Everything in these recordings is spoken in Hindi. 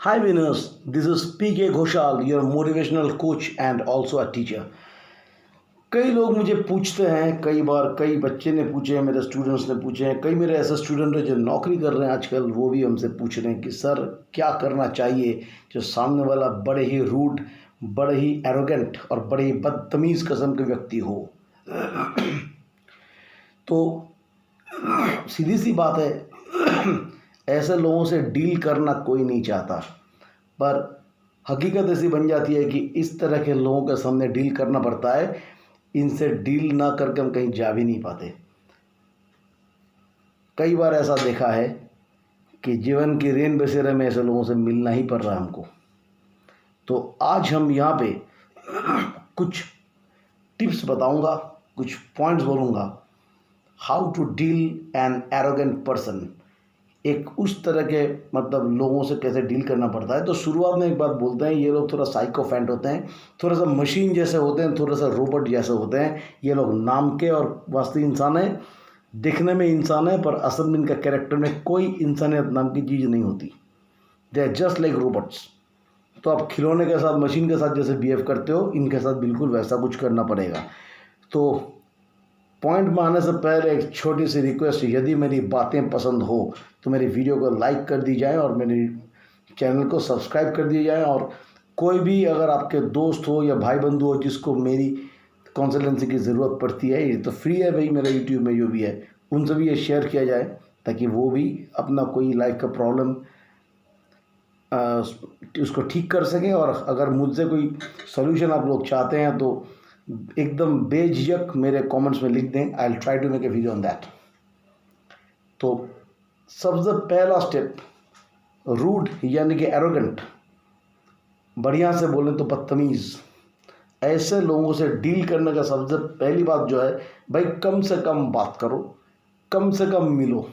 Hi winners, this is PK Ghoshal, your motivational coach and also a teacher. कई लोग मुझे पूछते हैं, कई बार कई बच्चे ने पूछे हैं, मेरे स्टूडेंट्स ने पूछे हैं, कई मेरे ऐसे स्टूडेंट हैं जो नौकरी कर रहे हैं आजकल, वो भी हमसे पूछ रहे हैं कि सर क्या करना चाहिए जो सामने वाला बड़े ही रूड, बड़े ही एरोगेंट और बड़े ही बदतमीज़ किस्म के व्यक्ति हो। तो सीधी सी बात है, ऐसे लोगों से डील करना कोई नहीं चाहता, पर हकीकत ऐसी बन जाती है कि इस तरह के लोगों के सामने डील करना पड़ता है। इनसे डील ना करके हम कहीं जा भी नहीं पाते। कई बार ऐसा देखा है कि जीवन की रेन बसेरे में ऐसे लोगों से मिलना ही पड़ रहा है हमको। तो आज हम यहाँ पे कुछ टिप्स बताऊंगा, कुछ पॉइंट्स बोलूँगा, how to deal an arrogant person. एक उस तरह के मतलब लोगों से कैसे डील करना पड़ता है। तो शुरुआत में एक बात बोलते हैं, ये लोग थोड़ा साइकोफेंट होते हैं, थोड़ा सा मशीन जैसे होते हैं, थोड़ा सा रोबोट जैसे होते हैं। ये लोग नाम के और वास्तविक इंसान हैं, दिखने में इंसान है, पर असल में इनका कैरेक्टर में कोई इंसानियत नाम की चीज़ नहीं होती। They are just like robots. तो आप खिलौने के साथ, मशीन के साथ जैसे बिहेव करते हो, इनके साथ बिल्कुल वैसा कुछ करना पड़ेगा। तो पॉइंट में आने से पहले एक छोटी सी रिक्वेस्ट, यदि मेरी बातें पसंद हो तो मेरी वीडियो को लाइक कर दी जाए और मेरे चैनल को सब्सक्राइब कर दिया जाए। और कोई भी अगर आपके दोस्त हो या भाई बंधु हो जिसको मेरी कंसल्टेंसी की ज़रूरत पड़ती है, ये तो फ्री है भाई, मेरा यूट्यूब में जो भी है, उनसे भी ये शेयर किया जाए ताकि वो भी अपना कोई लाइफ का प्रॉब्लम उसको ठीक कर सकें। और अगर मुझसे कोई सोल्यूशन आप लोग चाहते हैं तो एकदम बेझिझक मेरे कमेंट्स में लिख दें, I will try to make a video on that. तो सबसे पहला स्टेप, रूड यानी कि एरोगेंट, बढ़िया से बोलें तो बदतमीज़। ऐसे लोगों से डील करने का सबसे पहली बात जो है, भाई कम से कम बात करो, कम से कम मिलो,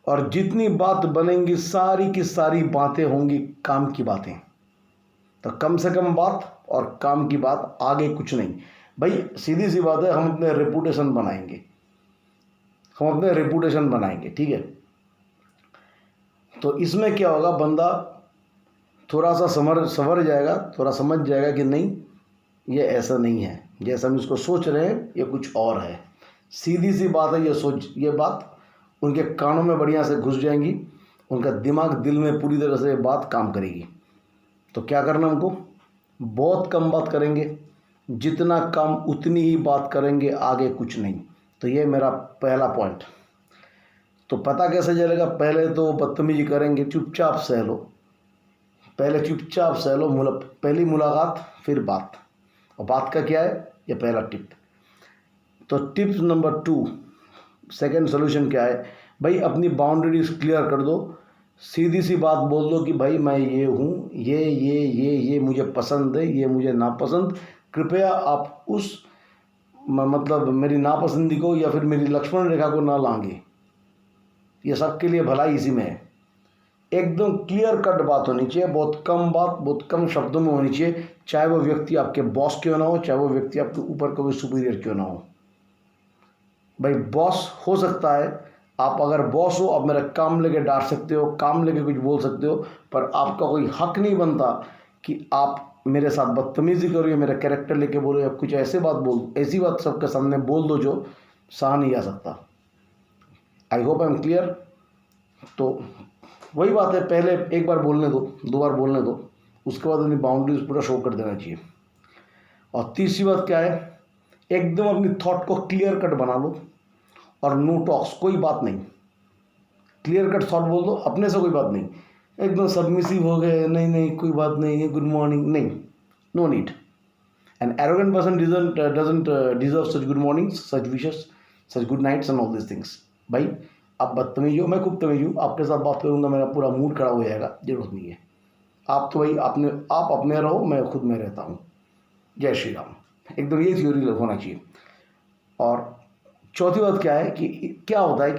और जितनी बात बनेंगी सारी की सारी बातें होंगी काम की बातें। तो कम से कम बात और काम की बात, आगे कुछ नहीं। भाई सीधी सी बात है, हम अपने रेपुटेशन बनाएंगे, हम अपने रेपुटेशन बनाएंगे, ठीक है। तो इसमें क्या होगा, बंदा थोड़ा सा संवर जाएगा, थोड़ा समझ जाएगा कि नहीं, ये ऐसा नहीं है जैसा हम इसको सोच रहे हैं, ये कुछ और है। सीधी सी बात है, ये बात उनके कानों में बढ़िया से घुस जाएंगी, उनका दिमाग दिल में पूरी तरह से बात काम करेगी। तो क्या करना हमको, बहुत कम बात करेंगे, जितना कम उतनी ही बात करेंगे, आगे कुछ नहीं। तो ये मेरा पहला पॉइंट। तो पता कैसे चलेगा, पहले तो बदतमीजी करेंगे, चुपचाप सह लो, पहले चुपचाप सह लो, पहली मुलाकात फिर बात। और बात का क्या है, ये पहला टिप। तो टिप नंबर 2, सेकेंड सोल्यूशन क्या है, भाई अपनी बाउंड्रीज क्लियर कर दो। सीधी सी बात बोल दो कि भाई मैं ये हूँ, ये मुझे पसंद है, ये मुझे नापसंद। कृपया आप उस मतलब मेरी नापसंदी को या फिर मेरी लक्ष्मण रेखा को ना लांगे। ये सबके लिए भलाई इसी में है। एकदम क्लियर कट बात होनी चाहिए, बहुत कम बात, बहुत कम शब्दों में होनी चाहिए, चाहे वो व्यक्ति आपके बॉस क्यों ना हो, चाहे वो व्यक्ति आपके ऊपर कोई सुपीरियर क्यों ना हो। भाई बॉस हो सकता है, आप अगर बॉस हो, आप मेरा काम लेके डांट सकते हो, काम लेके कुछ बोल सकते हो, पर आपका कोई हक नहीं बनता कि आप मेरे साथ बदतमीजी करो या मेरा कैरेक्टर लेके बोलो या कुछ ऐसी बात सबके सामने बोल दो जो सहा नहीं जा सकता। I hope I am clear. तो वही बात है, पहले एक बार बोलने दो, 2 बार बोलने दो, उसके बाद अपनी बाउंड्रीज पूरा शो कर देना चाहिए। और तीसरी बात क्या है, एकदम अपनी थॉट को क्लियर कट बना लो और नो टॉक्स, कोई बात नहीं, क्लियर कट थॉट बोल दो, अपने से कोई बात नहीं। एकदम सबमिसिव हो गए, नहीं कोई बात नहीं, गुड मॉर्निंग, नहीं, no need. An arrogant person doesn't deserve such good mornings, such wishes, such good nights and all this things. भाई आप बदतमीज हो, मैं खूब तमीज हूँ, आपके साथ बात करूँगा मेरा पूरा मूड खराब हो जाएगा, जरूरत नहीं है। आप तो भाई आप अपने रहो, मैं खुद में रहता हूँ। जय श्री राम। एकदम ये थ्योरी होना चाहिए। और चौथी बात क्या है कि क्या होता है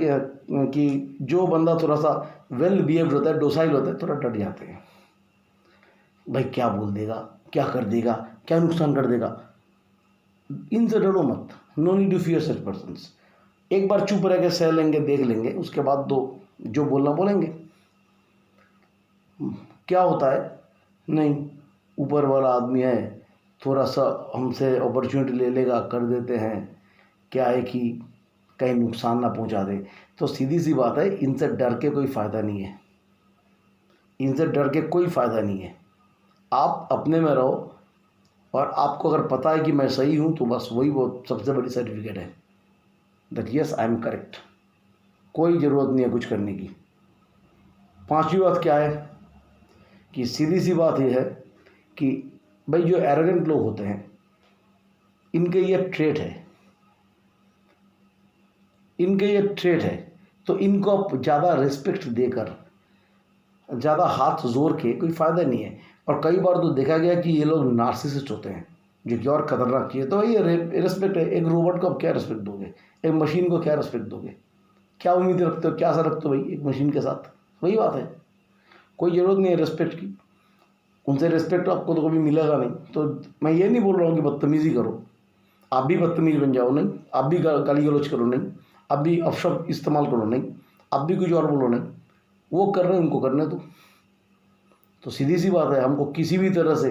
कि जो बंदा थोड़ा सा वेल बिहेव्ड होता है, डोसाइल होता है, थोड़ा डर जाते हैं। भाई क्या बोल देगा, क्या कर देगा, क्या नुकसान कर देगा, इनसे डरो मत। No need to fear such persons. एक बार चुप रह के सह लेंगे, देख लेंगे, उसके बाद जो बोलना बोलेंगे। क्या होता है, नहीं ऊपर वाला आदमी है, थोड़ा सा हमसे अपॉर्चुनिटी ले लेगा, कर देते हैं, क्या है कि कहीं नुकसान ना पहुंचा दे। तो सीधी सी बात है, इनसे डर के कोई फ़ायदा नहीं है, इनसे डर के कोई फ़ायदा नहीं है। आप अपने में रहो, और आपको अगर पता है कि मैं सही हूँ तो बस वही वो सबसे बड़ी सर्टिफिकेट है, that yes I am correct. कोई ज़रूरत नहीं है कुछ करने की। पांचवी बात क्या है कि सीधी सी बात यह है कि भाई जो एरोगेंट लोग होते हैं, इनके ये ट्रेट है, इनके ये ट्रेट है, तो इनको आप ज़्यादा रिस्पेक्ट देकर, ज़्यादा हाथ जोड़ के कोई फ़ायदा नहीं है। और कई बार तो देखा गया कि ये लोग नार्सिसिस्ट होते हैं, जो कि और खतरनाक चीज़ है। तो ये रिस्पेक्ट है, एक रोबोट को आप क्या रिस्पेक्ट दोगे, एक मशीन को क्या रिस्पेक्ट दोगे, क्या उम्मीद रखते हो, क्या आशा रखते हो भाई एक मशीन के साथ? वही बात है, कोई ज़रूरत नहीं है रिस्पेक्ट की, उनसे रिस्पेक्ट आपको तो कभी मिलेगा नहीं। तो मैं ये नहीं बोल रहा हूँ कि बदतमीज़ी करो, आप भी बदतमीज़ बन जाओ नहीं, आप भी गाली गलौज करो नहीं, आप भी अपशब्द इस्तेमाल करो नहीं, आप भी कुछ और बोलो नहीं, वो कर रहे हैं उनको करने दो। तो सीधी सी बात है, हमको किसी भी तरह से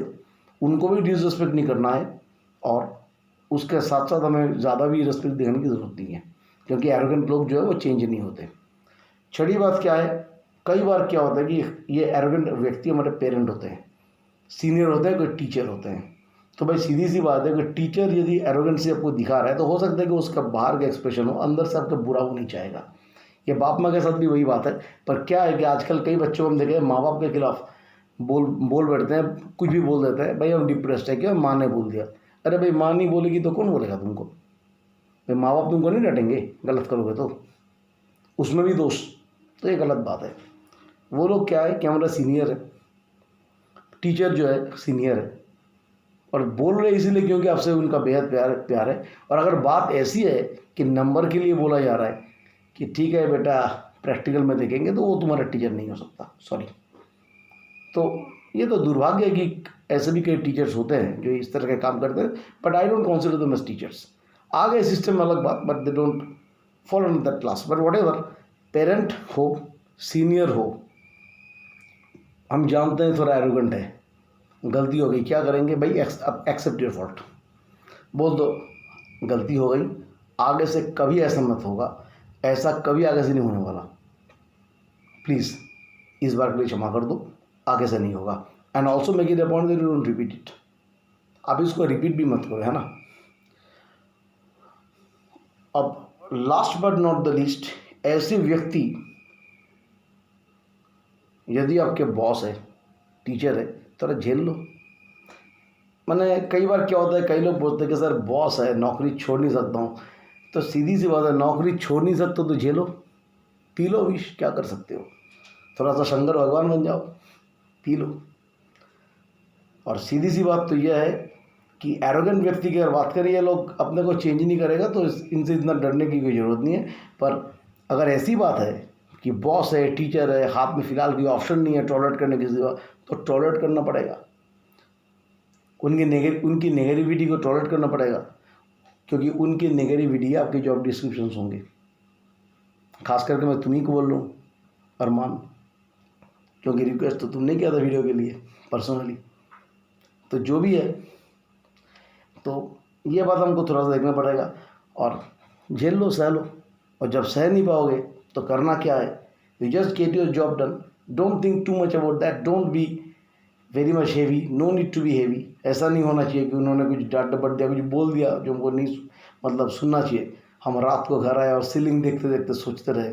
उनको भी डिसरिस्पेक्ट नहीं करना है, और उसके साथ साथ हमें ज़्यादा भी रिस्पेक्ट देने की ज़रूरत नहीं है, क्योंकि एरोगेंट लोग जो है वो चेंज नहीं होते। छठी बात क्या है, कई बार क्या होता है कि ये एरोगेंट व्यक्ति हमारे पेरेंट होते हैं, सीनियर होते हैं, कोई टीचर होते हैं। तो भाई सीधी सी बात है कि टीचर यदि एरोगेंसी आपको दिखा रहा है, तो हो सकता है कि उसका बाहर का एक्सप्रेशन हो, अंदर से आपका बुरा हो नहीं चाहेगा। ये बाप माँ के साथ भी वही बात है। पर क्या है कि आजकल कई बच्चों को हम देखे माँ बाप के खिलाफ बोल बैठते हैं, कुछ भी बोल देते हैं, भाई हम डिप्रेस्ड है, क्या माँ ने बोल दिया। अरे भाई माँ नहीं बोलेगी तो कौन बोलेगा तुमको? भाई माँ बाप तुमको नहीं डांटेंगे गलत करोगे तो, उसमें भी दोष, तो ये गलत बात है। वो लोग क्या है कि हमारा सीनियर है, टीचर जो है सीनियर है, और बोल रहे इसीलिए क्योंकि आपसे उनका बेहद प्यार है। और अगर बात ऐसी है कि नंबर के लिए बोला जा रहा है कि ठीक है बेटा प्रैक्टिकल में देखेंगे, तो वो तुम्हारा टीचर नहीं हो सकता, सॉरी। तो ये तो दुर्भाग्य है कि ऐसे भी कई टीचर्स होते हैं जो इस तरह के काम करते हैं, but I don't consider them as teachers. आ गए सिस्टम में अलग बात, but they don't follow in that class. But whatever, parent हो, सीनियर हो, हम जानते हैं थोड़ा एरोगेंट है, गलती हो गई, क्या करेंगे भाई, एक्सेप्ट योर फॉल्ट, बोल दो गलती हो गई, आगे से कभी ऐसा मत होगा, ऐसा कभी आगे से नहीं होने वाला, प्लीज़ इस बार के लिए क्षमा कर दो, आगे से नहीं होगा। And also make it a point that you don't repeat it, आप इसको रिपीट भी मत करो, है ना। अब last but not the least, ऐसे व्यक्ति यदि आपके बॉस है, टीचर है, थोड़ा झेल लो। मैंने कई बार क्या होता है, कई लोग बोलते हैं कि सर बॉस है, नौकरी छोड़ नहीं सकता हूँ। तो सीधी सी बात है, नौकरी छोड़ नहीं सकते तो झेलो, पी लो विष, क्या कर सकते हो, थोड़ा सा शंकर भगवान बन जाओ, पी लो। और सीधी सी बात तो यह है कि एरोगेंट व्यक्ति की अगर बात करें, ये लोग अपने को चेंज नहीं करेगा, तो इनसे इतना डरने की कोई ज़रूरत नहीं है। पर अगर ऐसी बात है कि बॉस है, टीचर है, हाथ में फ़िलहाल कोई ऑप्शन नहीं है टॉलरेट करने की सिवा, तो टॉलरेट करना पड़ेगा, उनकी नेगेटिविटी को टॉलरेट करना पड़ेगा, क्योंकि उनकी नेगेटिविटी आपके जॉब डिस्क्रिप्शंस होंगे। खास करके मैं तुम्ही को बोल रहा हूँ अरमान, क्योंकि रिक्वेस्ट तो तुमने किया था वीडियो के लिए पर्सनली। तो जो भी है, तो ये बात हमको थोड़ा सा देखना पड़ेगा, और झेल लो, सह लो। और जब सह नहीं पाओगे तो करना क्या है, you just get your job done, don't think too much about that, don't be very much heavy, no need to be heavy. ऐसा नहीं होना चाहिए कि उन्होंने कुछ डांट डपट दिया, कुछ बोल दिया जो हमको नहीं मतलब सुनना चाहिए। हम रात को घर आए और सीलिंग देखते देखते सोचते रहे।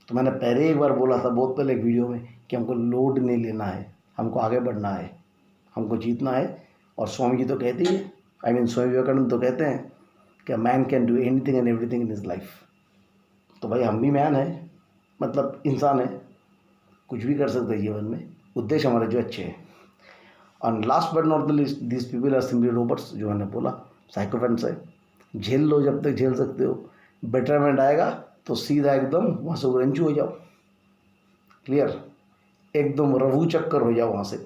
तो मैंने पहले एक बार बोला था, बहुत पहले एक वीडियो में, कि हमको लोड नहीं लेना है, हमको आगे बढ़ना है, हमको जीतना है। और स्वामी जी तो कहते ही हैं, आई मीन स्वामी विवेकानंद तो कहते हैं कि man can do anything and everything in his life. तो भाई हम भी मैन है, मतलब इंसान है, कुछ भी कर सकते हैं जीवन में, उद्देश्य हमारे जो अच्छे हैं। और last but not the list, this people are simply robots, जो मैंने बोला साइकोफेंस है। झेल लो जब तक झेल सकते हो, बेटरमेंट आएगा तो सीधा एकदम वहाँ से उगरंचू हो जाओ, क्लियर, एकदम रघु चक्कर हो जाओ वहाँ से,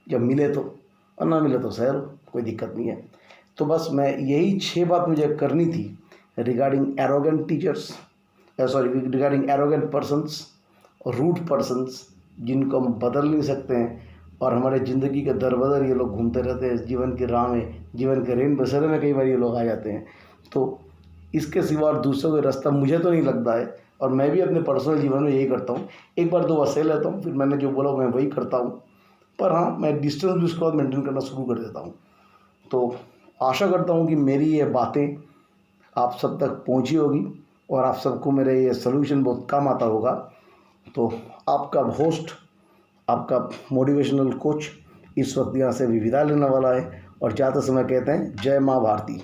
जब मिले तो, और ना मिले तो सह लो, कोई दिक्कत नहीं है। तो बस मैं यही 6 बात मुझे करनी थी regarding arrogant teachers, sorry regarding arrogant persons, rude persons जिनको हम बदल नहीं सकते हैं, और हमारे ज़िंदगी के दर बदर ये लोग घूमते रहते हैं जीवन की राह में, जीवन के रेन बसेरे में कई बार ये लोग आ जाते हैं। तो इसके सिवा और दूसरों का रास्ता मुझे तो नहीं लगता है, और मैं भी अपने पर्सनल जीवन में यही करता हूँ, एक बार दो बार सह लेता हूँ, फिर मैंने जो बोला मैं वही करता हूँ। पर हाँ, मैं डिस्टेंस भी उसके बाद मेंटेन करना शुरू कर देता हूँ। तो आशा करता हूँ कि मेरी ये बातें आप सब तक पहुँची होगी और आप सबको मेरे ये सलूशन बहुत काम आता होगा। तो आपका होस्ट, आपका मोटिवेशनल कोच इस वक्त यहाँ से भी विदा लेने वाला है, और जाते समय कहते हैं जय माँ भारती।